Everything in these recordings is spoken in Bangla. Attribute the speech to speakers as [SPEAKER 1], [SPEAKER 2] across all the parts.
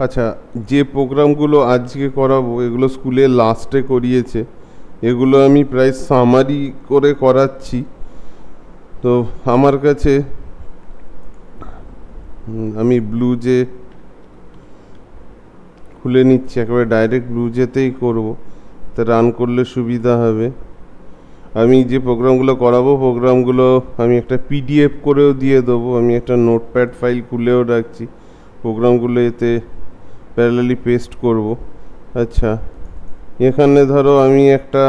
[SPEAKER 1] আচ্ছা, যে প্রোগ্রামগুলো আজকে করাবো এগুলো স্কুলে লাস্টে করিয়েছে, এগুলো আমি প্রায় সামারি করে করাচ্ছি। তো আমার কাছে আমি ব্লুজে খুলে নিচ্ছি, একেবারে ডাইরেক্ট ব্লুজেতেই করব, তা রান করলে সুবিধা হবে। আমি যে প্রোগ্রামগুলো করাবো প্রোগ্রামগুলো আমি একটা পিডিএফ করেও দিয়ে দেবো, আমি একটা নোটপ্যাড ফাইল খুলেও রাখছি, প্রোগ্রামগুলো এতে প্যারালালি পেস্ট করব। আচ্ছা, এখানে ধরো আমি একটা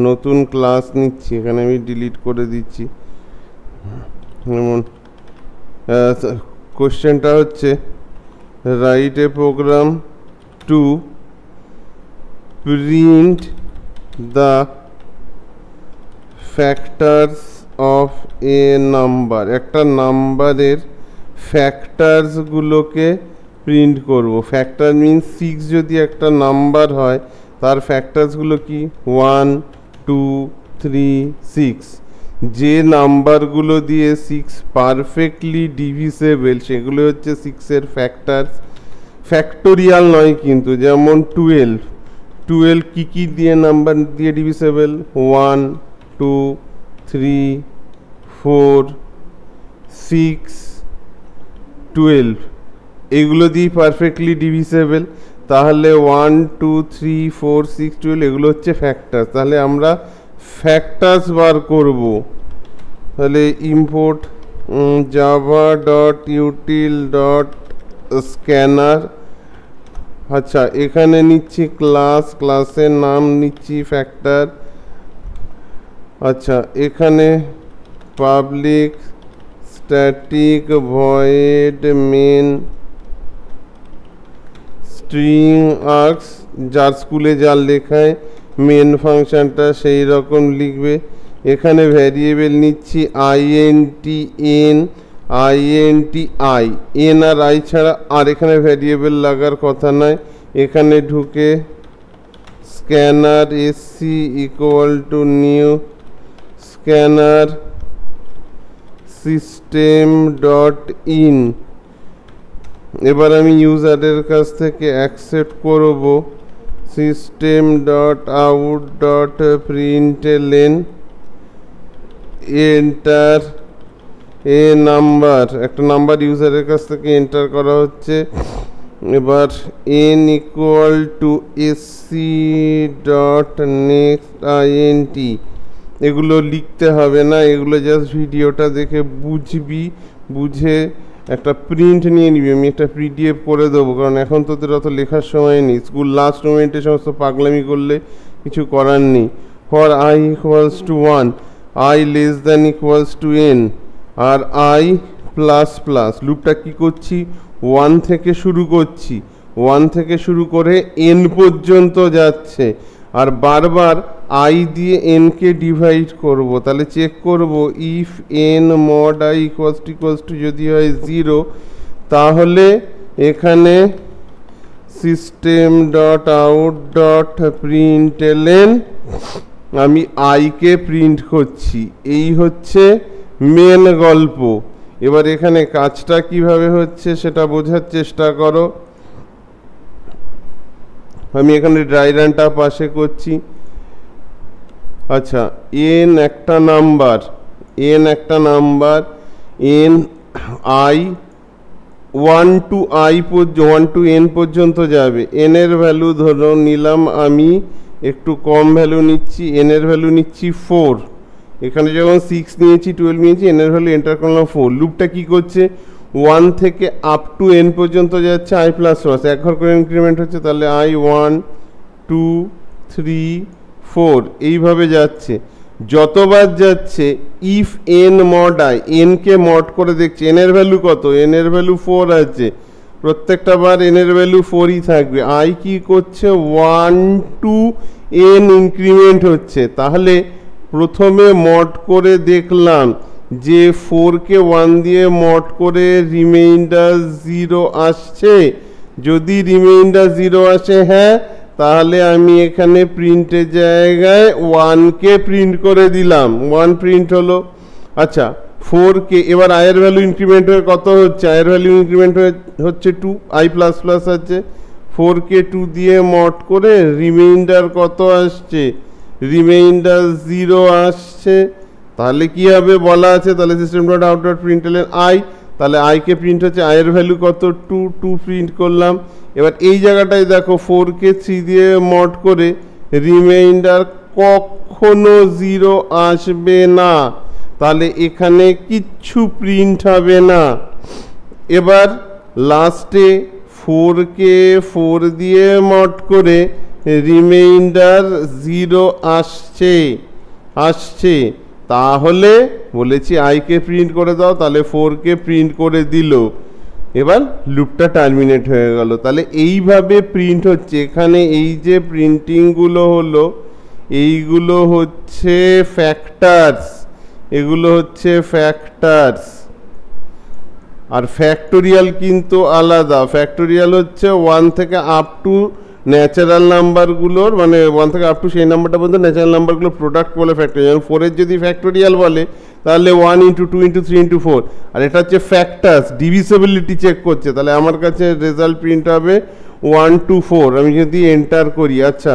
[SPEAKER 1] নতুন ক্লাস নিচ্ছি, এখানে আমি ডিলিট করে দিচ্ছি। যেমন কোশ্চেনটা হচ্ছে write a program to print the factors of a number. একটা নাম্বারের ফ্যাক্টরসগুলোকে প্রিন্ট করব। ফ্যাক্টর মিনস 6 যদি একটা নাম্বার হয় তার ফ্যাক্টরসগুলো কি 1 2 3 6। যে নাম্বারগুলো দিয়ে 6 পারফেক্টলি ডিভিসেবল সেগুলো হচ্ছে 6-এর ফ্যাক্টরস। ফ্যাক্টোরিয়াল নয় কিন্তু, যেমন 12 কি দিয়ে নাম্বার দিয়ে ডিভিসেবল 1 2 3 4 6 12, এগুলো দিয়ে পারফেক্টলি ডিভিসেবল। তাহলে 1 2 3 4 6 12 এগুলো হচ্ছে ফ্যাক্টরস। তাহলে আমরা ফ্যাক্টরস বার করব। তাহলে ইম্পোর্ট java.util.scanner। আচ্ছা, এখানে নিচ্ছি ক্লাসের নাম নিচ্ছি ফ্যাক্টর। আচ্ছা, এখানে public static void main string args, যার স্কুলে যার লেখায় মেন ফাংশনটা সেই রকম লিখবে। এখানে ভ্যারিয়েবল নিচ্ছি int n আর i ছাড়া আর এখানে ভ্যারিয়েবল লাগার কথা নয়। এখানে ঢুকে scanner sc equal to new scanner system dot in. এবার আমি ইউজারের কাছ থেকে অ্যাকসেপ্ট করব system dot out dot প্রিন্টএলএন enter a number. একটা নাম্বার ইউজারের কাছ থেকে এন্টার করা হচ্ছে। এবার n equal to sc dot next int। এগুলো লিখতে হবে না, এগুলো জাস্ট ভিডিওটা দেখে বুঝবি, বুঝে একটা প্রিন্ট নিয়ে নিবি। আমি একটা পিডিএফ করে দেবো, কারণ এখন তোদের অত লেখার সময় নেই। স্কুল লাস্ট মোমেন্টে সমস্ত পাগলামি করলে কিছু করার নেই। For i equals to 1, i less than equals to n, আর i প্লাস প্লাস। লুপটা কী করছি, 1 থেকে শুরু করছি, 1 থেকে শুরু করে n পর্যন্ত যাচ্ছে, আর বারবার i দিয়ে n কে ডিভাইড করব। তাহলে চেক করব if n mod i equals two যদি হয় 0, তাহলে এখানে সিস্টেম ডট আউট ডট প্রিন্টএলএন আমি i কে প্রিন্ট করছি। এই হচ্ছে মেন গল্প। এবার এখানে কাজটা কিভাবে হচ্ছে সেটা বোঝার চেষ্টা করো। আমি এখানে ড্রাই রানটা পাশে করছি। আচ্ছা, n একটা number n i 1 to n পর্যন্ত যাবে। n এর ভ্যালু ধরো নিলাম আমি একটু কম ভ্যালু নিচ্ছি, n এর ভ্যালু নিচ্ছি 4। এখানে যখন 6 নিয়েছি 12 নিয়েছি, n এর ভ্যালু এন্টার করলাম 4। লুপটা কি করছে, 1 থেকে আপ টু n পর্যন্ত যাচ্ছে i প্লাস প্লাস, এক ঘর করে ইনক্রিমেন্ট হচ্ছে। তাহলে i 1 2 3 4 এইভাবে যাচ্ছে। যতবার যাচ্ছে if n mod i, n K mod করে দেখছে n এর ভ্যালু কত, n এর ভ্যালু 4 আছে, প্রত্যেকটা বার n এর ভ্যালু 4ই থাকবে। i কি করছে 1 to n ইনক্রিমেন্ট হচ্ছে। তাহলে প্রথমে মড করে দেখলাম যে 4 কে 1 দিয়ে মড করে রিমাইন্ডার 0 আসছে। যদি রিমাইন্ডার 0 আসে হ্যাঁ, তাহলে আমি এখানে প্রিন্টের জায়গায় 1 কে প্রিন্ট করে দিলাম, 1 প্রিন্ট হলো। আচ্ছা, 4k, এবার আয়ের ভ্যালু ইনক্রিমেন্ট হয়ে কত হচ্ছে, আয়ের ভ্যালু ইনক্রিমেন্ট হচ্ছে 2, i প্লাস প্লাস আছে, 4k 2 দিয়ে মড করে রিমাইন্ডার কত আসছে, রিমাইন্ডার 0 আসছে। তাহলে কি হবে বলা আছে, তাহলে system dot out dot প্রিন্টএলএন i, তাহলে i কে প্রিন্ট হচ্ছে, আয়ের ভ্যালু কত 2 প্রিন্ট করলাম। এবার এই জায়গাটায় দেখো 4k 3 দিয়ে মড করে রিমাইন্ডার কখনো 0 আসবে না, তাহলে এখানে কিচ্ছু প্রিন্ট হবে না। এবার লাস্টে 4k 4 দিয়ে মড করে রিমাইন্ডার 0 আসছে, তাহলে বলেছি আইকে প্রিন্ট করে দাও, তাহলে 4k প্রিন্ট করে দিল। এবার লুপটা টার্মিনেট হয়ে গেল। তাহলে এইভাবে প্রিন্ট হচ্ছে। এখানে এই যে প্রিন্টিংগুলো হলো, এইগুলো হচ্ছে ফ্যাক্টরস, এগুলো হচ্ছে ফ্যাক্টরস। আর ফ্যাক্টোরিয়াল কিন্তু আলাদা। ফ্যাক্টোরিয়াল হচ্ছে 1 থেকে আপ টু ন্যাচারাল নাম্বারগুলোর, মানে 1 থেকে আপ টু সেই নাম্বারটা পর্যন্ত ন্যাচারাল নাম্বারগুলো প্রোডাক্ট বলে ফ্যাক্টোরিয়াল। 4-এর যদি ফ্যাক্টোরিয়াল বলে তাহলে 1 × 2 × 3 × 4। আর এটা হচ্ছে ফ্যাক্টরস, ডিভিসিবিলিটি চেক করছে। তাহলে আমার কাছে রেজাল্ট প্রিন্ট হবে 1 to 4। আমি যদি এন্টার করি, আচ্ছা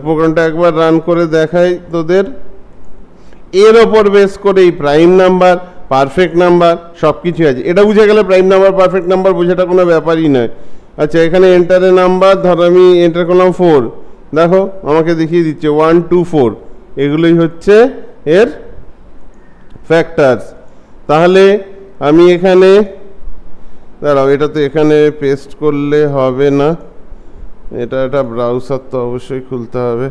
[SPEAKER 1] প্রোগ্রামটা একবার রান করে দেখাই তোদের। এর ওপর বেস করে এই প্রাইম নাম্বার, পারফেক্ট নাম্বার সব কিছু আছে। এটা বুঝে গেলে প্রাইম নাম্বার পারফেক্ট নাম্বার বোঝাটা কোনো ব্যাপারই নয়। আচ্ছা এখানে এন্টারে নাম্বার, ধরো আমি এন্টার করলাম 4, দেখো আমাকে দেখিয়ে দিচ্ছে 1 2 4, এগুলোই হচ্ছে এর ফ্যাক্টরস। তাহলে আমি এখানে দাঁড়াও, এটা তো এখানে পেস্ট করলে হবে না, এটা ব্রাউজার তো অবশ্যই খুলতে হবে।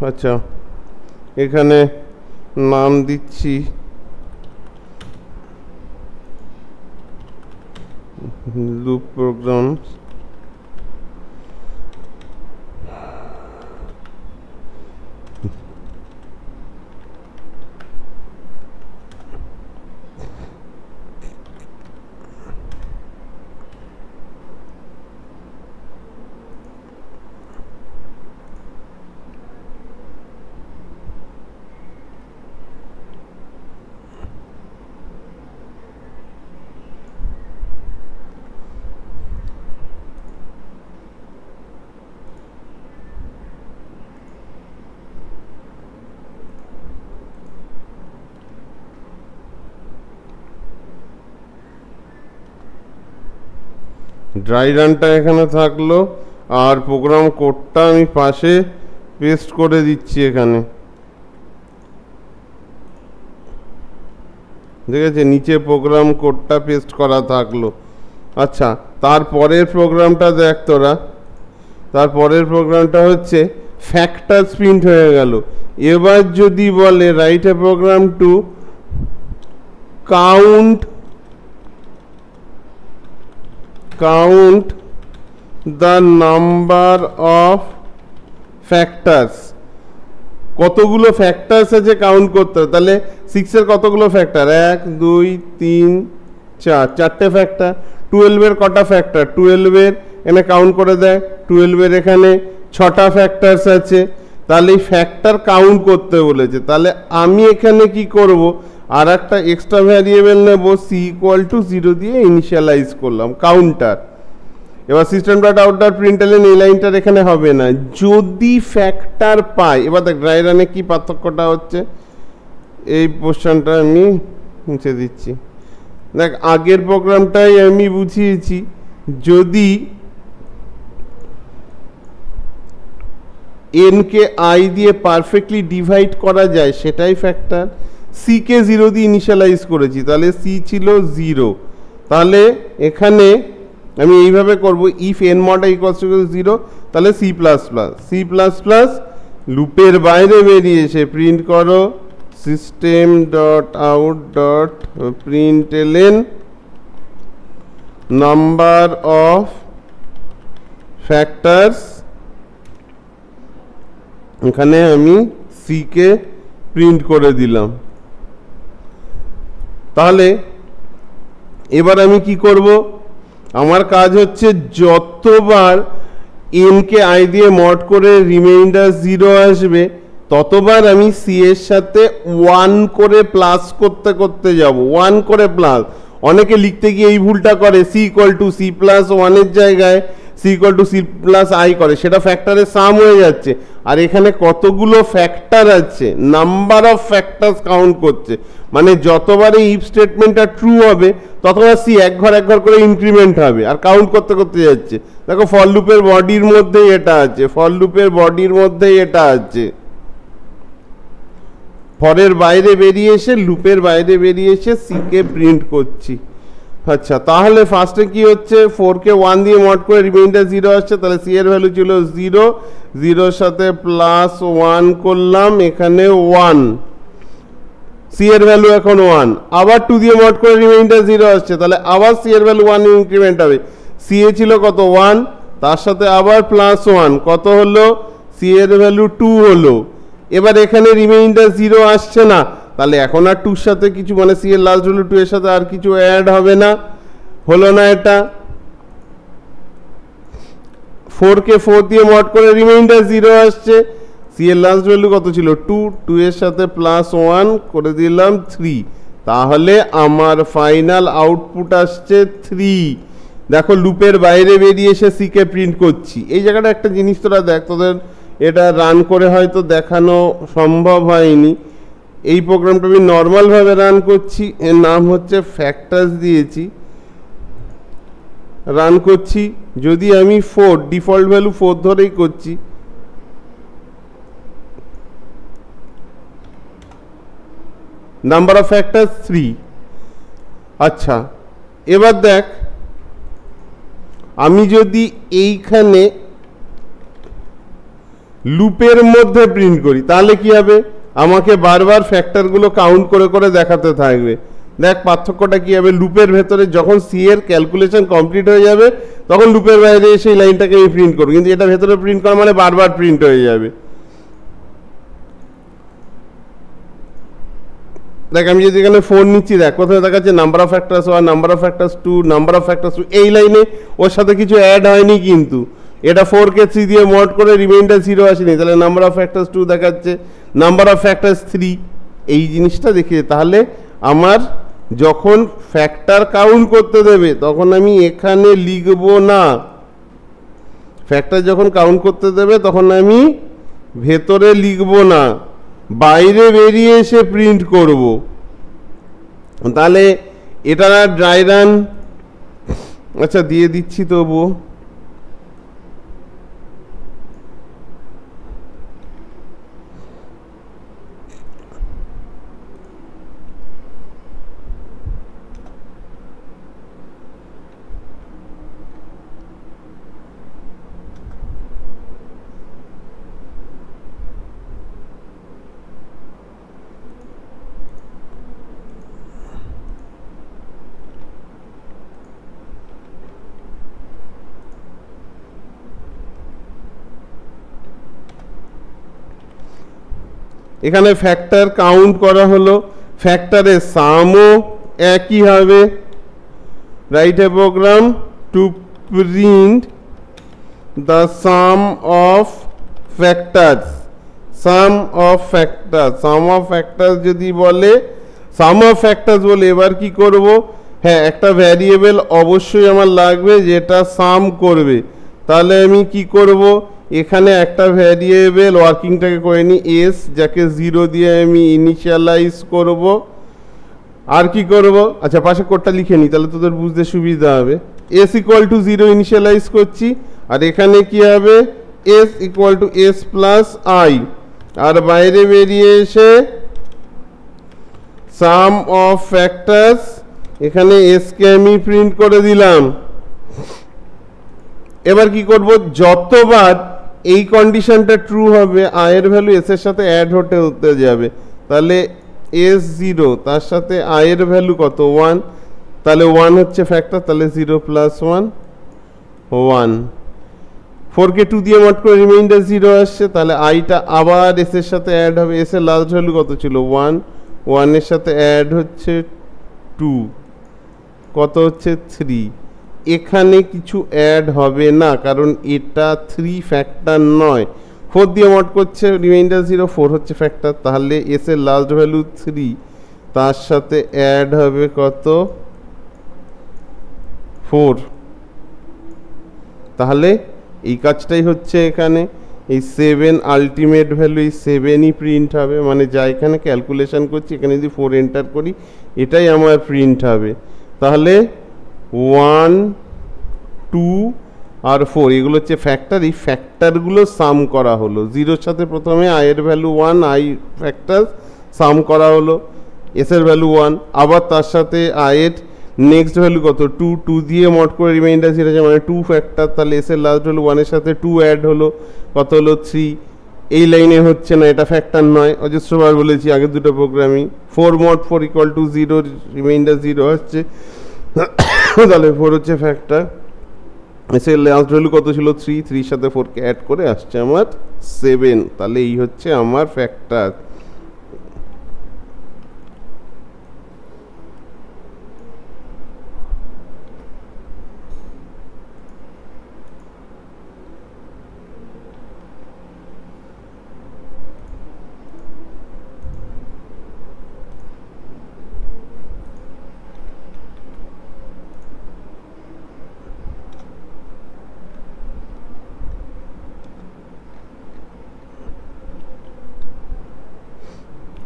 [SPEAKER 1] আচ্ছা এখানে নাম দিচ্ছি লুপ প্রোগ্রামস। ড্রাই রানটা এখানে থাকলো, আর প্রোগ্রাম কোডটা আমি পাশে পেস্ট করে দিচ্ছি এখানে, ঠিক আছে, নিচে প্রোগ্রাম কোডটা পেস্ট করা থাকলো। আচ্ছা তারপরের প্রোগ্রামটা দেখ তোরা, তারপরের প্রোগ্রামটা হচ্ছে ফ্যাক্টরস প্রিন্ট হয়ে গেল। এবার যদি বলে write a program to count the number of factors, কতগুলো ফ্যাক্টরস আছে কাউন্ট করতে হবে। তাহলে 6 এর কতগুলো ফ্যাক্টর, 1 2 3 4, চারটে ফ্যাক্টর। 12 এর কটা ফ্যাক্টর, 12 এর এখানে কাউন্ট করে দেয়, 12 এর এখানে 6টা ফ্যাক্টরস আছে। তাহলে এই ফ্যাক্টর কাউন্ট করতে বলেছে। তাহলে আমি এখানে কি করব, আর একটা এক্সট্রা ভ্যারিয়েবল নেব, সি ইকুয়াল টু 0 দিয়ে ইনিশিয়ালাইজ করলাম কাউন্টার। এবার সিস্টেম ডট আউট ডট প্রিন্টএলএন এই লাইনটার এখানে হবে না, যদি ফ্যাক্টর পাই। এবার দেখ ড্রাই রানে কি পার্থক্যটা হচ্ছে, এই পোর্শনটা আমি মুছে দিচ্ছি। দেখ আগের প্রোগ্রামটাই আমি বুঝিয়েছি, যদি n কে i দিয়ে পারফেক্টলি ডিভাইড করা যায় সেটাই ফ্যাক্টর। c কে 0 দিয়ে ইনিশিয়ালাইজ করেছি, তাহলে c ছিল 0। তাহলে এখানে আমি এইভাবে করব, if n mod equals to 0, তাহলে c++, লুপের বাইরে বেরিয়ে এসে প্রিন্ট করো system dot out dot প্রিন্টএলএন number of factors. এখানে আমি c কে প্রিন্ট করে দিলাম। তাহলে এবার আমি কি করব, আমার কাজ হচ্ছে যতবার n কে i দিয়ে মড করে রিমাইন্ডার 0 আসবে ততবার আমি c এর সাথে 1 করে প্লাস করতে করতে যাব, 1 করে প্লাস। অনেকে লিখতে গিয়ে এই ভুলটা করে, c = c + 1 এর জায়গায় c = c + i করে, সেটা ফ্যাক্টরের সাম হয়ে যাচ্ছে। আর এখানে কতগুলো ফ্যাক্টর আছে, নাম্বার অফ ফ্যাক্টরস কাউন্ট করছে, মানে যতবার এই ইফ স্টেটমেন্টটা ট্রু হবে ততবার c এক ঘর করে ইনক্রিমেন্ট হবে আর কাউন্ট করতে করতে যাচ্ছে। দেখো ফর লুপের বডির মধ্যেই এটা আছে, ফর লুপের বডির মধ্যেই এটা আছে। ফরের বাইরে বেরিয়ে এসে, লুপের বাইরে বেরিয়ে এসে c কে প্রিন্ট করছি। আচ্ছা, তাহলে ফার্স্টে কি হচ্ছে, 4 কে 1 দিয়ে মড করে রিমাইন্ডার 0 আসছে, তাহলে c এর ভ্যালু ছিল 0, 0 এর সাথে +1 করলাম, এখানে 1, c এর ভ্যালু এখন 1। আবার 2 দিয়ে মড করে রিমাইন্ডার 0 আসছে, তাহলে আবার c এর ভ্যালু 1 ইনক্রিমেন্ট হবে। c এ ছিল কত 1, তার সাথে আবার +1, কত হলো, c এর ভ্যালু 2 হলো। এবার এখানে রিমাইন্ডার 0 আসছে না, তাহলে এখন আর 2 এর সাথে কিছু, মানে c এর লাস্ট ভ্যালু 2 এর সাথে আর কিছু অ্যাড হবে না, হলো না এটা। 4 কে 4 দিয়ে মড করে রিমাইন্ডার 0 আসছে, c এর লাস্ট ভ্যালু কত ছিল 2, 2 এর সাথে +1 করে দিলাম 3, তাহলে আমার ফাইনাল আউটপুট আসছে 3। দেখো লুপের বাইরে বেরিয়ে এসে c কে প্রিন্ট করছি। এই জায়গাটা একটা জিনিস তোরা দেখ, তোদের এটা রান করে হয়তো দেখানো সম্ভব হয়নি। এই প্রোগ্রামটা আমি নর্মালভাবে রান করছি, এর নাম হচ্ছে ফ্যাক্টরস দিয়েছি, রান করছি। যদি আমি 4 ডিফল্ট ভ্যালু 4 ধরেই করছি, নাম্বার অফ ফ্যাক্টরস 3। আচ্ছা, এবার দেখ আমি যদি এইখানে লুপের মধ্যে প্রিন্ট করি তাহলে কি হবে, আমাকে বারবার ফ্যাক্টরগুলো কাউন্ট করে করে দেখাতে থাকবে। দেখ পার্থক্যটা কি হবে, লুপের ভেতরে যখন c এর ক্যালকুলেশন কমপ্লিট হয়ে যাবে তখন লুপের বাইরে এসে এই লাইনটাকে আমি প্রিন্ট করব, কিন্তু এটা ভেতরে প্রিন্ট করা মানে বারবার প্রিন্ট হয়ে যাবে। দেখ আমি যদি এখানে 4 নিচ্ছি, দেখ কোথায় দেখাচ্ছে number of factors 1, number of factors 2, number of factors 2, এই লাইনে ওর সাথে কিছু অ্যাড হয়নি, কিন্তু এটা 4 কে 3 দিয়ে মড করে রিমাইন্ডার 0 আসেনি, তাহলে নাম্বার অফ ফ্যাক্টরস 2 দেখাচ্ছে, নাম্বার অফ ফ্যাক্টরস 3, এই জিনিসটা দেখে। তাহলে আমার যখন ফ্যাক্টর কাউন্ট করতে দেবে তখন আমি এখানে লিখব না, ফ্যাক্টর যখন কাউন্ট করতে দেবে তখন আমি ভেতরে লিখব না, বাইরে বেরিয়ে এসে প্রিন্ট করব। তাহলে এটা ড্রাই রান, আচ্ছা দিয়ে দিচ্ছি তবুও। এখানে ফ্যাক্টর কাউন্ট করা হলো, ফ্যাক্টরের সামও একই হবে। Write a program to print the sum of factors, sum of factor, sum of factors যদি বলে, সাম অফ ফ্যাক্টরস বলে, এবার কি করব, হ্যাঁ একটা ভ্যারিয়েবল অবশ্যই আমার লাগবে যেটা সাম করবে। তাহলে আমি কি করব, এখানে একটা ভ্যারিয়েবল ওয়ার্কিংটাকে করে নিই এস, যাকে 0 দিয়ে আমি ইনিশিয়ালাইজ করব। আর কি করব, আচ্ছা পাশে কোডটা লিখে নিই তাহলে তোদের বুঝতে সুবিধা হবে। এস = 0 ইনিশিয়ালাইজ করছি, আর এখানে কি হবে, এস = s + i, আর বাইরে বেরিয়ে এসে সাম অফ ফ্যাক্টরস, এখানে এস কে আমি প্রিন্ট করে দিলাম। এবার কি করব, যতবার এই কন্ডিশনটা ট্রু হবে i এর ভ্যালু s এর সাথে অ্যাড হতে যাবে, তাহলে s 0 তার সাথে i এর ভ্যালু কত 1, তাহলে 1 হচ্ছে ফ্যাক্টর, তাহলে 0 + 1 1। 4 কে 2 দিয়ে মড করে রিমাইন্ডার 0 আসছে, তাহলে i টা আবার s এর সাথে অ্যাড হবে, s এর লাস্ট ভ্যালু কত ছিল 1, 1 এর সাথে অ্যাড হচ্ছে 2 কত হচ্ছে 3। এখানে কিছু অ্যাড হবে না কারণ এটা 3 ফ্যাক্টর নয়, 4 দিয়ে মড করছে, রিমাইন্ডার 0, 4 হচ্ছে ফ্যাক্টর, তাহলে এস এর লাস্ট ভ্যালু 3, তার সাথে অ্যাড হবে কত 4। তাহলে এই কাজটাই হচ্ছে এখানে, এই 7 আলটিমেট ভ্যালু এই 7ই প্রিন্ট হবে, মানে যা এখানে ক্যালকুলেশন করছি এখানে যদি 4 এন্টার করি এটাই আমার প্রিন্ট হবে। তাহলে 1 2 আর 4 এগুলো হচ্ছে ফ্যাক্টর, এই ফ্যাক্টরগুলো সাম করা হলো। 0-র সাথে প্রথমে আই এর ভ্যালু 1, আই ফ্যাক্টর সাম করা হলো, এস এর ভ্যালু 1, আবার তার সাথে আই এর নেক্সট ভ্যালু কত 2, 2 দিয়ে মড করে রিমাইন্ডার 0 আছে মানে 2 ফ্যাক্টর, তাহলে এস এর লাস্ট ভ্যালু 1 এর সাথে 2 অ্যাড হলো, কত হলো 3। এই লাইনে হচ্ছে না, এটা ফ্যাক্টর নয়, অজস্রবার বলেছি আগের দুটো প্রোগ্রামই। 4 mod 4 ইকুয়াল টু 0, রিমাইন্ডার 0 হচ্ছে, তাহলে 4 হচ্ছে ফ্যাক্টর। এস এর লাস্ট ভ্যালু কত ছিল 3, 3 সাথে 4 কে অ্যাড করে আসছে আমার 7, তাহলে এই হচ্ছে আমার ফ্যাক্টর।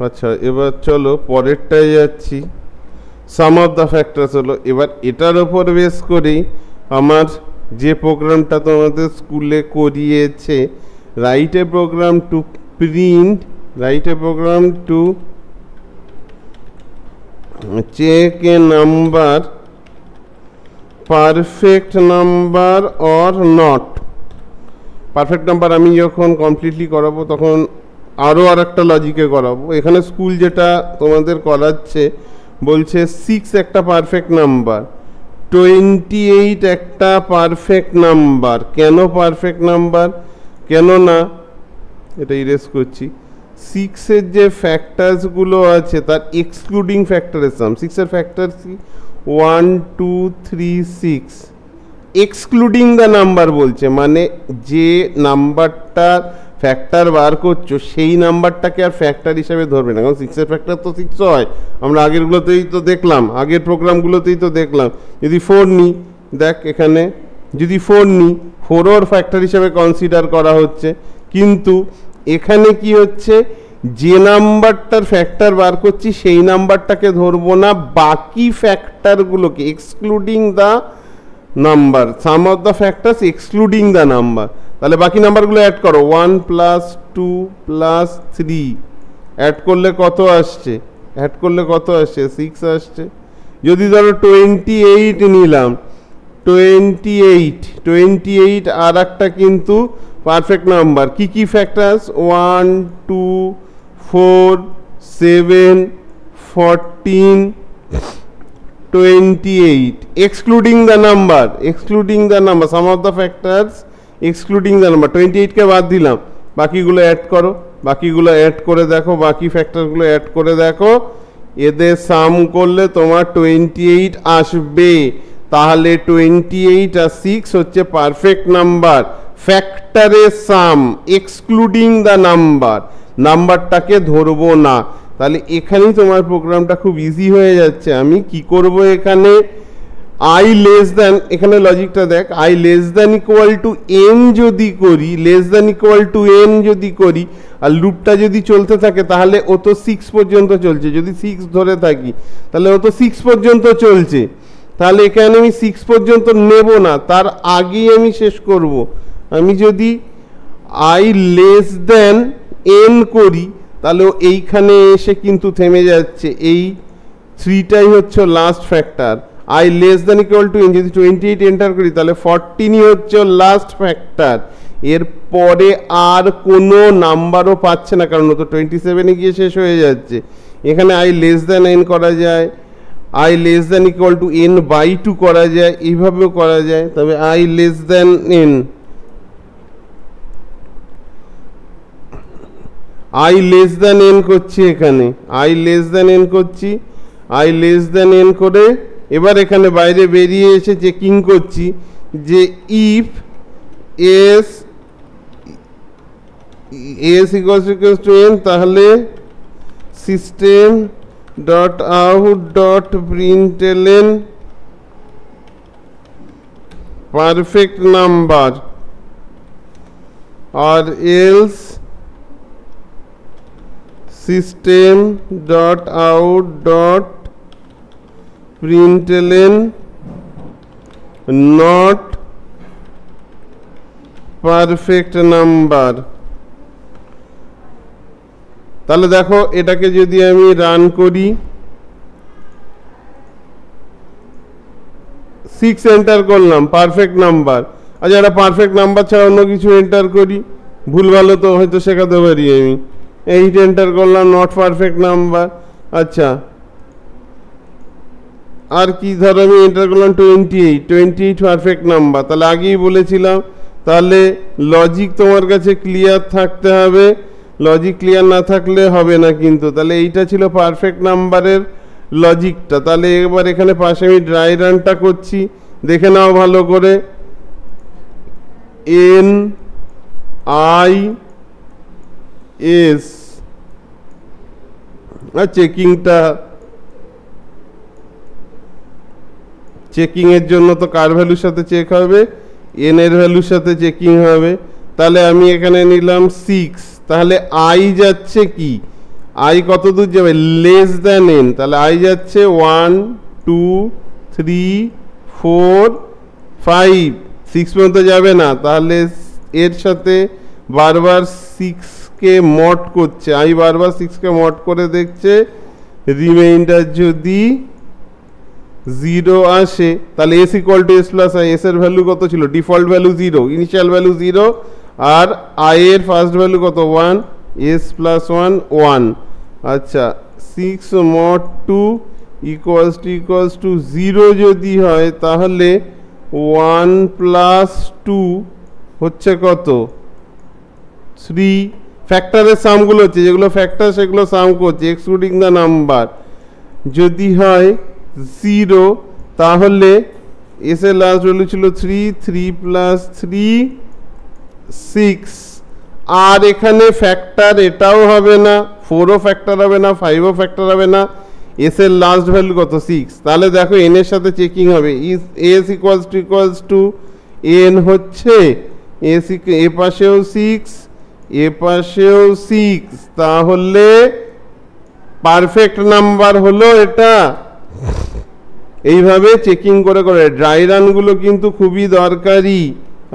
[SPEAKER 1] আচ্ছা, এবার চলো পরেরটায় যাচ্ছি। সাম অফ দ্য ফ্যাক্টরস হলো, এবার এটার ওপর বেস করেই আমার যে প্রোগ্রামটা তোমাদের স্কুলে করিয়েছে, write a program to print, write a program to check a number perfect number or not. Perfect number আমি যখন কমপ্লিটলি করাবো তখন আরও আর একটা লজিকে করাবো। এখানে স্কুল যেটা তোমাদের করাচ্ছে বলছে 6 একটা পারফেক্ট নাম্বার, 28 একটা পারফেক্ট নাম্বার। কেন পারফেক্ট নাম্বার? কেন না, এটা ইরেজ করছি, 6-এর যে ফ্যাক্টরসগুলো আছে তার এক্সক্লুডিং ফ্যাক্টরের সাম। 6-এর ফ্যাক্টর কি 1 2 3 6, এক্সক্লুডিং দ্য নাম্বার বলছে, মানে যে নাম্বারটার ফ্যাক্টর বার করছো সেই নাম্বারটাকে আর ফ্যাক্টর হিসেবে ধরবে না, কারণ 6-এর ফ্যাক্টর তো 6 হয়, আমরা আগেরগুলোতেই তো দেখলাম, আগের প্রোগ্রামগুলোতেই তো দেখলাম। যদি 4 নিই, দেখ এখানে যদি 4 নিই, 4-ওর ফ্যাক্টর হিসেবে কনসিডার করা হচ্ছে, কিন্তু এখানে কি হচ্ছে, যে নাম্বারটার ফ্যাক্টর বার করছি সেই নাম্বারটাকে ধরবো না, বাকি ফ্যাক্টরগুলোকে, excluding the number, sum of the factors excluding the number. তাহলে বাকি নাম্বারগুলো অ্যাড করো, 1 + 2 + 3, অ্যাড করলে কত আসছে, অ্যাড করলে কত আসছে 6 আসছে। যদি ধরো 28 নিলাম, 28 আর একটা কিন্তু পারফেক্ট নাম্বার, কি কি factors 1 2 4 7 14 28, excluding the number, excluding the number, sum of the factors excluding the number. 28কে বাদ দিলাম, বাকিগুলো অ্যাড করো, বাকিগুলো অ্যাড করে দেখো, বাকি ফ্যাক্টরগুলো অ্যাড করে দেখো, এদের সাম করলে তোমার 28 আসবে। তাহলে 28 আর 6 হচ্ছে পারফেক্ট নাম্বার, ফ্যাক্টরের সাম এক্সক্লুডিং দ্য নাম্বার, নাম্বারটাকে ধরবো না। তাহলে এখানেই তোমার প্রোগ্রামটা খুব ইজি হয়ে যাচ্ছে। আমি কি করব এখানে, আই লেস দ্যান, এখানে লজিকটা দেখ, I less than equal to N যদি করি, less than equal to N যদি করি, আর লুপটা যদি চলতে থাকে তাহলে ও তো 6 পর্যন্ত চলছে, যদি 6 ধরে থাকি তাহলে ও তো 6 পর্যন্ত চলছে, তাহলে এখানে আমি 6 পর্যন্ত নেব না, তার আগেই আমি শেষ করব। আমি যদি আই লেস দ্যান এন করি তাহলে এইখানে এসে কিন্তু থেমে যাচ্ছে, এই 3টাই হচ্ছে last factor. I less than equal to N, যদি 28 এন্টার করি তাহলে 14ই হচ্ছে লাস্ট ফ্যাক্টর। এর পরে আর কোনো নাম্বারও পাচ্ছে না, কারণ তো 27-এ গিয়ে শেষ হয়ে যাচ্ছে। এখানে আই লেস দ্যান এন করা যায়, i less than equal to n by 2 করা যায়, এইভাবেও করা যায়। তবে i less than n, i less than n করছি, এখানে আই লেস দ্যান এন করছি, আই লেস দেন এন করে এবার এখানে বাইরে বেরিয়ে এসে চেকিং করছি যে if s equals to n, তাহলে system dot out dot println perfect number, or else system dot out dot println not perfect number। তাহলে দেখো এটাকে যদি আমি রান করি 6 এন্টার করলাম পারফেক্ট নাম্বার। আচ্ছা এটা পারফেক্ট নাম্বার ছাড়া অন্য কিছু এন্টার করি, ভুল ভালো তো হয়তো শেখাতে পারি আমি। 8 এন্টার করলাম, নট পারফেক্ট নাম্বার। আচ্ছা আর কি, ধরো আমি এন্টার করলাম 28 পারফেক্ট নাম্বার। তাহলে আগেই বলেছিলাম, তাহলে লজিক তোমার কাছে ক্লিয়ার থাকতে হবে, লজিক ক্লিয়ার না থাকলে হবে না কিন্তু। তাহলে এইটা ছিল পারফেক্ট নাম্বারের লজিকটা। তাহলে এবার এখানে পাশে আমি ড্রাই রানটা করছি, দেখে নাও ভালো করে। এন আই এস আর চেকিং এর জন্য তো কার ভ্যালুর সাথে চেক হবে, এন এর ভ্যালুর সাথে চেকিং হবে। তাহলে আমি এখানে নিলাম 6, তাহলে আই যাচ্ছে কি, আই কত দূর যাবে, লেস দ্যান এন। তাহলে আই যাচ্ছে 1 2 3 4 5, 6 পর্যন্ত যাবে না। তাহলে এর সাথে বারবার 6কে মড করছে, আই বারবার 6কে মড করে দেখছে, রিমাইন্ডার যদি 0 আসে তাহলে S equal to S plus I. S এর ভ্যালু কত ছিল, ডিফল্ট ভ্যালু 0, ইনিশিয়াল ভ্যালু 0, আর আই এর ফার্স্ট ভ্যালু কত 1, এস প্লাস 1 1। আচ্ছা 6 mod 2 ইকুয়ালস টু 0 যদি হয় তাহলে 1 প্লাস 2 হচ্ছে কত 3। ফ্যাক্টরের সামগুলো হচ্ছে, যেগুলো ফ্যাক্টর সেগুলো সাম করছে এক্সক্লুডিং দ্য নাম্বার। যদি হয় 0 তাহলে এস এর লাস্ট ভ্যালু ছিল 3, 3 প্লাস 3 6। আর এখানে ফ্যাক্টর এটাও হবে না, 4ও ফ্যাক্টর হবে না, 5ও ফ্যাক্টর হবে না, এস এর লাস্ট ভ্যালু কত 6। তাহলে দেখো এন এর সাথে চেকিং হবে, এস ইকুয়ালস টু এন হচ্ছে এস এ পাশেও 6 এ পাশেও 6, তাহলে পারফেক্ট নাম্বার হলো এটা। এইভাবে চেকিং করে করে ড্রাই রানগুলো কিন্তু খুবই দরকারি।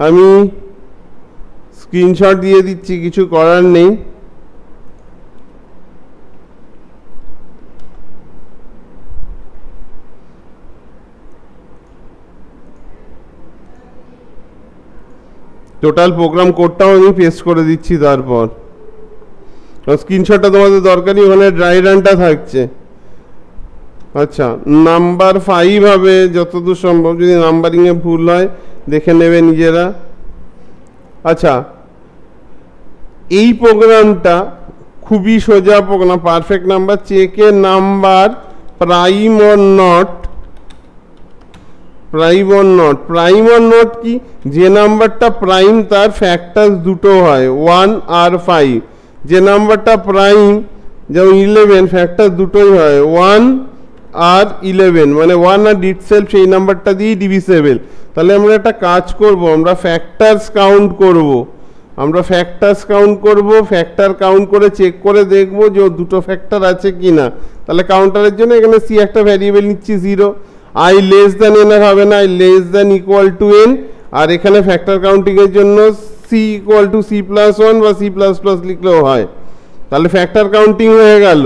[SPEAKER 1] আমি স্ক্রিনশট দিয়ে দিচ্ছি, কিছু করার নেই। টোটাল প্রোগ্রাম কোডটাও আমি পেস্ট করে দিচ্ছি, তারপর স্ক্রিনশটটা তোমাদের দরকারি, ওখানে ড্রাই রানটা থাকছে। আচ্ছা নাম্বার 5 হবে যতদূর সম্ভব, যদি নাম্বারিংয়ে ভুল হয় দেখে নেবে নিজেরা। আচ্ছা এই প্রোগ্রামটা খুবই সোজা প্রোগ্রাম, পারফেক্ট নাম্বার চেকের number prime or not. Prime or not কি, যে নাম্বারটা প্রাইম তার ফ্যাক্টরস দুটো হয় 1 আর 5। যে নাম্বারটা প্রাইম যেমন 11 ফ্যাক্টর দুটোই হয় 1 আর 11, মানে 1 আর ইটসেলফ, সেই নাম্বারটা দিয়েই ডিভিসেবল। তাহলে আমরা একটা কাজ করব, আমরা ফ্যাক্টরস কাউন্ট করব, ফ্যাক্টর কাউন্ট করে চেক করে দেখব যে দুটো ফ্যাক্টর আছে কি না। তাহলে কাউন্টারের জন্য এখানে সি একটা ভ্যারিয়েবল নিচ্ছি 0, আই লেস দ্যান এন আর হবে না, i less than equal to n. আর এখানে ফ্যাক্টর কাউন্টিংয়ের জন্য c equal to c plus 1 বা সি প্লাস প্লাস লিখলেও হয়। তাহলে ফ্যাক্টর কাউন্টিং হয়ে গেল।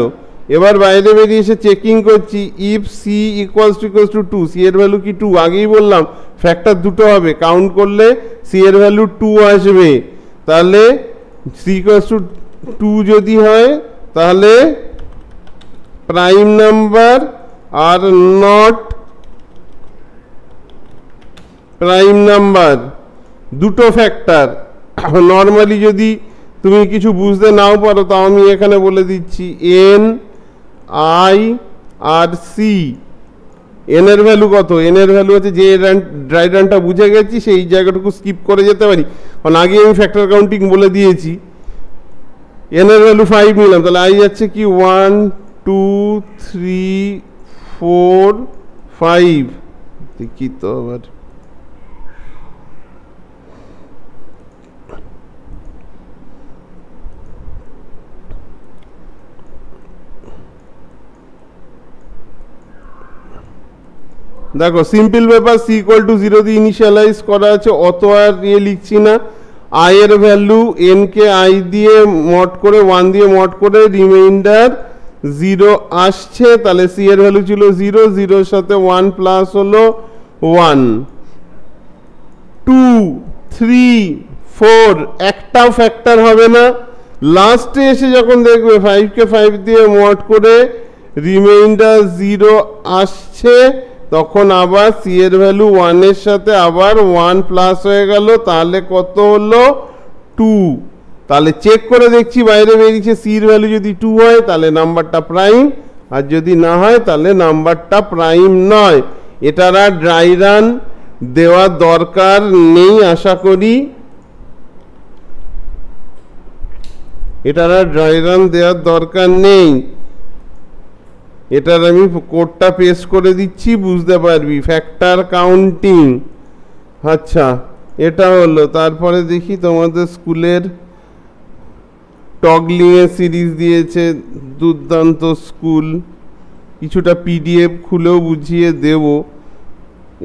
[SPEAKER 1] এবার বাইরে বেরিয়ে এসে চেকিং করছি, if C equals to 2, C এর ভ্যালু কি 2, আগেই বললাম ফ্যাক্টর দুটো হবে, কাউন্ট করলে সি এর ভ্যালু 2 আসবে। তাহলে সি ইকুয়ালস টু 2 যদি হয় তাহলে prime number are not prime number, দুটো ফ্যাক্টর। নর্মালি যদি তুমি কিছু বুঝতে নাও পারো তাও আমি এখানে বলে দিচ্ছি, এন আই আর সি। এন এর ভ্যালু কত? এন এর ভ্যালু হচ্ছে যে ড্রাই রানটা বুঝে গেছি সেই জায়গাটুকু স্কিপ করে যেতে পারি, কারণ আগে আমি ফ্যাক্টর কাউন্টিং বলে দিয়েছি। এন এর ভ্যালু 5 নিলাম, তাহলে আই যাচ্ছে কি 1 2 3 4 5। দেখি তো আবার, দেখো সিম্পল ব্যাপার, সি ইকুয়াল টু 0 দিয়ে ইনিশিয়ালাইজ করা আছে, অত আর ইয়ে লিখছি না। আই এর ভ্যালু এন কে আই দিয়ে মড করে 1 দিয়ে মড করে রিমাইন্ডার 0 আসছে, তাহলে সি এর ভ্যালু ছিল 0, 0 এর সাথে 1 প্লাস হলো 1 2 3 4, একটাও ফ্যাক্টর হবে না। লাস্টে এসে যখন দেখবে 5 কে 5 দিয়ে মড করে রিমাইন্ডার 0 আসছে, তখন আবার সি এর ভ্যালু 1 এর সাথে আবার 1 প্লাস হয়ে গেল, তাহলে কত হলো 2। তাহলে চেক করে দেখছি বাইরে বেরিয়েছে সি এর ভ্যালু যদি 2 হয় তাহলে নাম্বারটা প্রাইম, আর যদি না হয় তাহলে নাম্বারটা প্রাইম নয়। এটার আর ড্রাই রান দেওয়ার দরকার নেই আশা করি, এটার আর ড্রাই রান দেওয়ার দরকার নেই। এটার আমি কোডটা পেস্ট করে দিচ্ছি, বুঝতে পারবি। ফ্যাক্টর কাউন্টিং, আচ্ছা এটা হলো। তারপরে দেখি তোমাদের স্কুলের টগলিং এর সিরিজ দিয়েছে, দুর্দান্ত স্কুল, কিছুটা পিডিএফ খুলেও বুঝিয়ে দেব।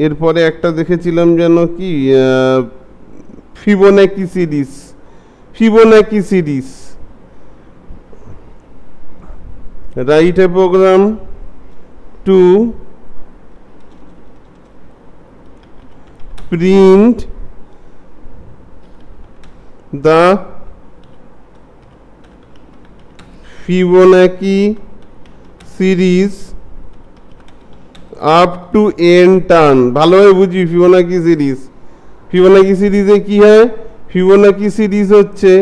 [SPEAKER 1] এরপরে একটা দেখেছিলাম যেন কি Fibonacci series, Fibonacci series, write a program to print the Fibonacci series up to n turn। ভালোভাবে বুঝবি ফিবোনাকি সিরিজ। ফিবোনাকি সিরিজে কি হয়? ফিবোনাকি সিরিজ হচ্ছে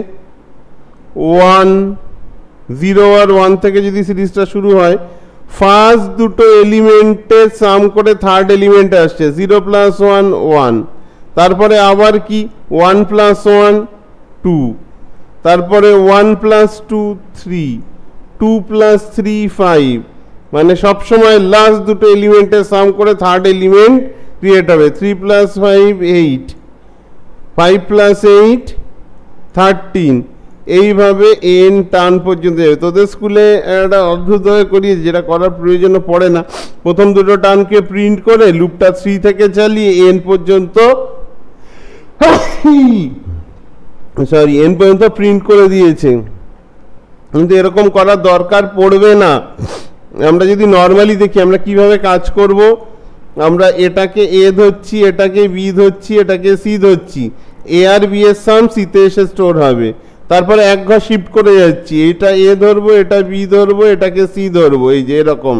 [SPEAKER 1] 1 0 আর 1 থেকে যদি সিরিজটা শুরু হয়, ফার্স্ট দুটো এলিমেন্টের সাম করে থার্ড এলিমেন্টে আসছে, 0 প্লাস 1 1, তারপরে আবার কি 1 প্লাস 1 2, তারপরে 1 প্লাস 2 3, 2 প্লাস 3 5, মানে সবসময় লাস্ট দুটো এলিমেন্টের সাম করে থার্ড এলিমেন্ট ক্রিয়েট হবে। 3 প্লাস 5 8, 5 প্লাস 8 13, এইভাবে এন টার্ন পর্যন্ত যাবে। তোদের স্কুলে একটা অদ্ভুত হয়ে করিয়েছে, যেটা করার প্রয়োজন পড়ে না। প্রথম দুটো টার্নকে প্রিন্ট করে লুপটা 3 থেকে চালিয়ে এন পর্যন্ত এন পর্যন্ত প্রিন্ট করে দিয়েছে, কিন্তু এরকম করার দরকার পড়বে না। আমরা যদি নর্মালি দেখি আমরা কিভাবে কাজ করব, আমরা এটাকে এ ধরছি, এটাকে বি ধরছি, এটাকে সি ধরছি, এ আর বি এর সাম সিতে এসে স্টোর হবে, তারপরে এক ঘর শিফট করে যাচ্ছি, এটা এ ধরবো, এটা বি ধরবো, এটাকে সি ধরবো, এই যে এরকম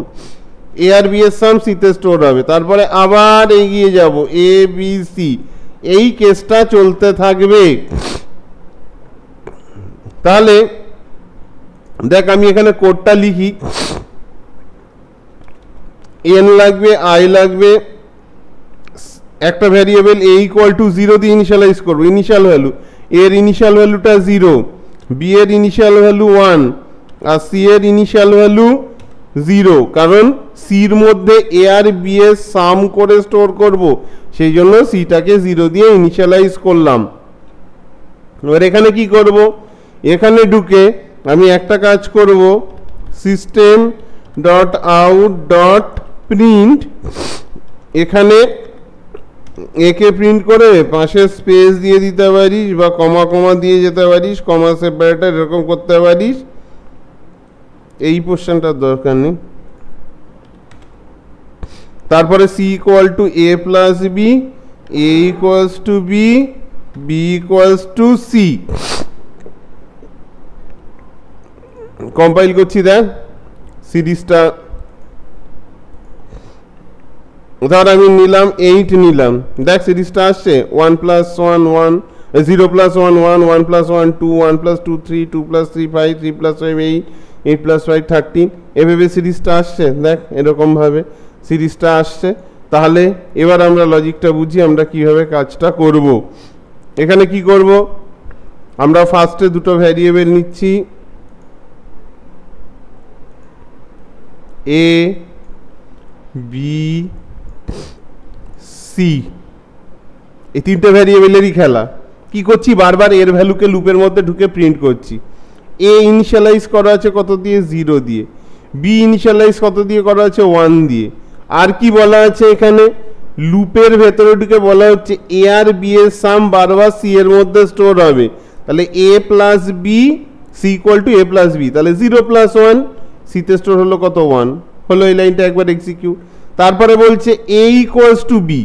[SPEAKER 1] এ আর বি এর সাম সিতে স্টোর হবে, তারপরে আবার এগিয়ে যাব এ বি সি, এই কেসটা চলতে থাকবে। তাহলে দেখ আমি এখানে কোডটা লিখি, এন লাগবে, আই লাগবে, একটা ভ্যারিয়েবল এ ইকুয়াল টু 0 দিয়ে ইনিশিয়ালাইজ করবো, ইনিশিয়াল ভ্যালু, এর ইনিশিয়াল ভ্যালুটা 0, বি এর ইনিশিয়াল ভ্যালু 1, আর সি এর ইনিশিয়াল ভ্যালু 0, কারণ সির মধ্যে এ আর বি এর সাম করে স্টোর করব, সেই জন্য সিটাকে 0 দিয়ে ইনিশিয়ালাইজ করলাম। এবার এখানে কি করব, এখানে ঢুকে আমি একটা কাজ করব, system dot out dot print, এখানে একে প্রিন্ট করে পাশে স্পেস দিয়ে দিতে পারিস বা কমা কমা দিয়ে যেতে পারিস, কমা সেপারেটর এরকম করতে পারিস, এই পোর্শনটার দরকার নেই। তারপরে C equal to A plus B, A equals to B, B equals to C. Compile করছি, দেখ সিরিজটা, ধর আমি নিলাম 8 নিলাম, দেখ সিরিজটা আসছে 1 plus 1 1, 0 plus 1 1, 1 plus 1 2, 1 plus 2 3, 2 plus 3 5, 3 plus 5 8, 8 + 5 13। এভাবে সিরিজটা আসছে, দেখ এরকমভাবে সিরিজটা আসছে। তাহলে এবার আমরা লজিকটা বুঝি আমরা কিভাবে কাজটা করব। এখানে কি করব, আমরা ফার্স্টে দুটো ভ্যারিয়েবল নিচ্ছি, এ বি সি, এই তিনটে ভ্যারিয়েবলেরই খেলা। কি করছি, বারবার এর ভ্যালুকে লুপের মধ্যে ঢুকে প্রিন্ট করছি। এ ইনিশিয়ালাইজ করা আছে কত দিয়ে, 0 দিয়ে। বি ইনিশিয়ালাইজ কত দিয়ে করা আছে, 1 দিয়ে। আর কি বলা আছে এখানে, লুপের ভেতরে ঢুকে বলা হচ্ছে এ আর বি এর সাম বারবার সি এর মধ্যে স্টোর হবে। তাহলে a plus b c equal to A plus B, তাহলে 0 + 1, সিতে স্টোর হলো কত, 1 হলো। এই লাইনটা একবার এক্সিকিউট। তারপরে বলছে এ ইকুয়ালস টু বি,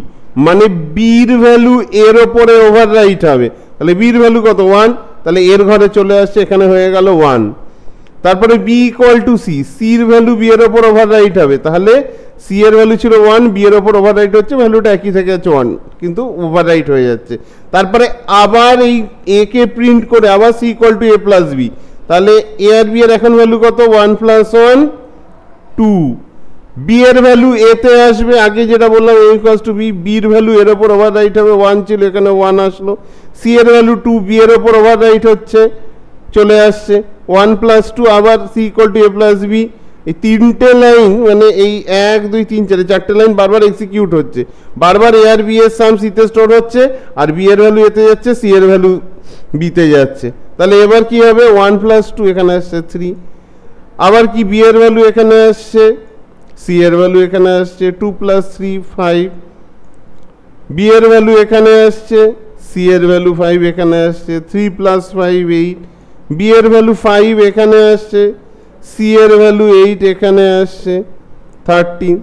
[SPEAKER 1] মানে বির ভ্যালু এর ওপরে ওভাররাইট হবে। তাহলে বির ভ্যালু কত, 1, তাহলে এর ঘরে চলে আসছে, এখানে হয়ে গেল 1। তারপরে বি ইকুয়াল টু সি, সির ভ্যালু বি এর ওপর ওভাররাইট হবে। তাহলে সি এর ভ্যালু ছিল 1, বি এর ওপর ওভাররাইট হচ্ছে, ভ্যালুটা একই থেকে যাচ্ছে 1, কিন্তু ওভাররাইট হয়ে যাচ্ছে। তারপরে আবার এই এ কে প্রিন্ট করে আবার C equal to A plus B, তাহলে এ আর বি এর এখন ভ্যালু কত, 1 + 1 2। বি এর ভ্যালু এ তে আসবে, আগে যেটা বললাম এ ইকুয়ালস টু বি, বির ভ্যালু এর ওপর ওভাররাইট হবে, 1 ছিল এখানে 1 আসলো। সি এর ভ্যালু 2, বি এর ওপর ওভাররাইট হচ্ছে, চলে আসছে 1 + 2, আবার C equal to A plus B. এই তিনটে লাইন মানে এই 1 2 3 4 চারটে লাইন বারবার এক্সিকিউট হচ্ছে। বারবার এ আর বি এর সাম সিতে স্টোর হচ্ছে, আর বি এর ভ্যালু এতে যাচ্ছে, সি এর ভ্যালু বিতে যাচ্ছে। তাহলে এবার কি হবে, 1 + 2 এখানে আসছে 3, আবার কি বি এর ভ্যালু এখানে আসছে, সি এর ভ্যালু এখানে আসছে 2 + 3 5, বি এর ভ্যালু এখানে আসছে, সি এর ভ্যালু 5 এখানে আসছে, 3 + 5 8, বি এর ভ্যালু 5 এখানে আসছে, সি এর ভ্যালু 8 এখানে আসছে 13।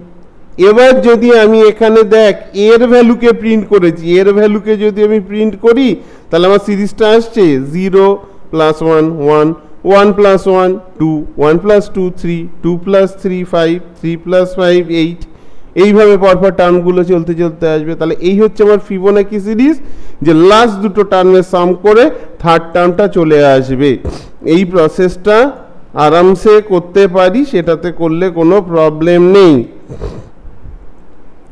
[SPEAKER 1] এবার যদি আমি এখানে দেখ এর ভ্যালুকে প্রিন্ট করেছি, এর ভ্যালুকে যদি আমি প্রিন্ট করি তাহলে আমার সিরিজটা আসছে 0 + 1 1, 1 + 1 2, 1 + 2 3, 2 + 3 5, 3 + 5 8, এইভাবে পরপর টার্মগুলো চলতে চলতে আসবে। তাহলে এই হচ্ছে আমার ফিবোনাকি সিরিজ, যে লাস্ট দুটো টার্মের সাম করে থার্ড টার্মটা চলে আসবে। এই প্রসেসটা আরামসে করতে পারি, সেটাতে করলে কোনো প্রবলেম নেই।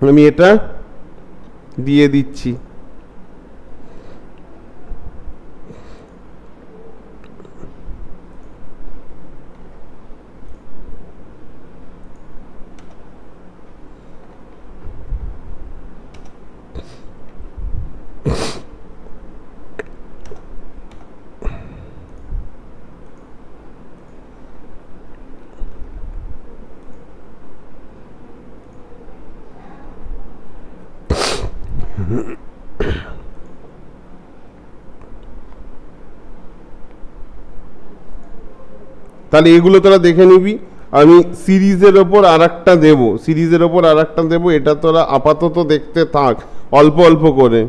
[SPEAKER 1] আমি এটা দিয়ে দিচ্ছি। তাহলে এগুলো তোরা দেখে নিবি। আমি সিরিজের ওপর আরেকটা দেবো, এটা তোরা আপাতত দেখতে থাক অল্প অল্প করে।